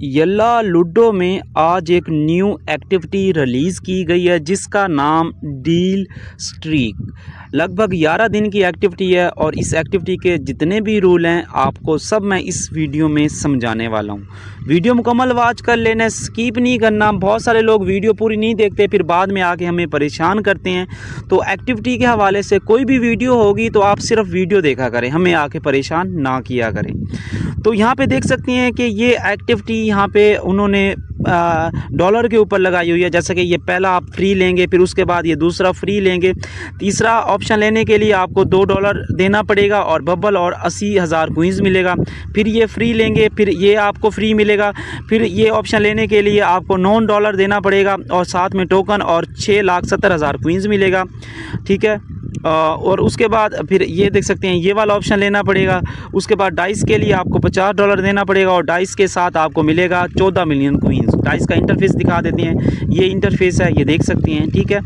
Yalla ludo में आज एक न्यू एक्टिविटी रिलीज़ की गई है जिसका नाम डील स्ट्रीक। लगभग 11 दिन की एक्टिविटी है और इस एक्टिविटी के जितने भी रूल हैं आपको सब मैं इस वीडियो में समझाने वाला हूं। वीडियो मुकम्मल वॉच कर लेना, स्किप नहीं करना। बहुत सारे लोग वीडियो पूरी नहीं देखते फिर बाद में आके हमें परेशान करते हैं। तो एक्टिविटी के हवाले से कोई भी वीडियो होगी तो आप सिर्फ वीडियो देखा करें, हमें आके परेशान ना किया करें। तो यहाँ पे देख सकते हैं कि ये एक्टिविटी यहाँ पे उन्होंने डॉलर के ऊपर लगाई हुई है। जैसे कि ये पहला आप फ्री लेंगे, फिर उसके बाद ये दूसरा फ्री लेंगे, तीसरा ऑप्शन लेने के लिए आपको $2 देना पड़ेगा और बबल और 80,000 कोइंस मिलेगा। फिर ये फ्री लेंगे, फिर ये आपको फ्री मिलेगा। फिर ये ऑप्शन लेने के लिए आपको $9 देना पड़ेगा और साथ में टोकन और 6,70,000 कोइंस मिलेगा। ठीक है, और उसके बाद फिर ये देख सकते हैं ये वाला ऑप्शन लेना पड़ेगा। उसके बाद डाइस के लिए आपको $50 देना पड़ेगा और डाइस के साथ आपको मिलेगा 14 मिलियन कोइंस। डाइस का इंटरफेस दिखा देते हैं, ये इंटरफेस है, ये देख सकते हैं। ठीक है,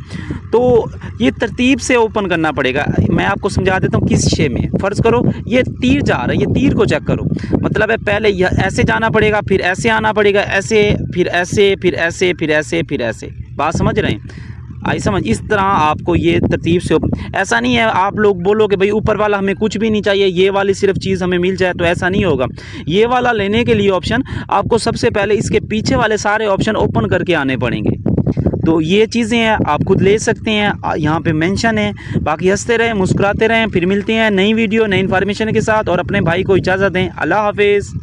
तो ये तरतीब से ओपन करना पड़ेगा। मैं आपको समझा देता हूँ किस शे में। फ़र्ज़ करो ये तीर जा रहा है, ये तीर को चेक करो। मतलब है पहले यह ऐसे जाना पड़ेगा, फिर ऐसे आना पड़ेगा, ऐसे, फिर ऐसे, फिर ऐसे, फिर ऐसे, फिर ऐसे। बात समझ रहे हैं? आई समझ? इस तरह आपको ये तरतीब से, ऐसा नहीं है आप लोग बोलो कि भाई ऊपर वाला हमें कुछ भी नहीं चाहिए, ये वाली सिर्फ चीज़ हमें मिल जाए, तो ऐसा नहीं होगा। ये वाला लेने के लिए ऑप्शन आपको सबसे पहले इसके पीछे वाले सारे ऑप्शन ओपन करके आने पड़ेंगे। तो ये चीज़ें हैं, आप खुद ले सकते हैं, यहाँ पे मेंशन है। बाकी हंसते रहें, मुस्कुराते रहें। फिर मिलते हैं नई वीडियो नई इन्फॉर्मेशन के साथ और अपने भाई को इजाज़त दें। अल्लाह हाफिज़।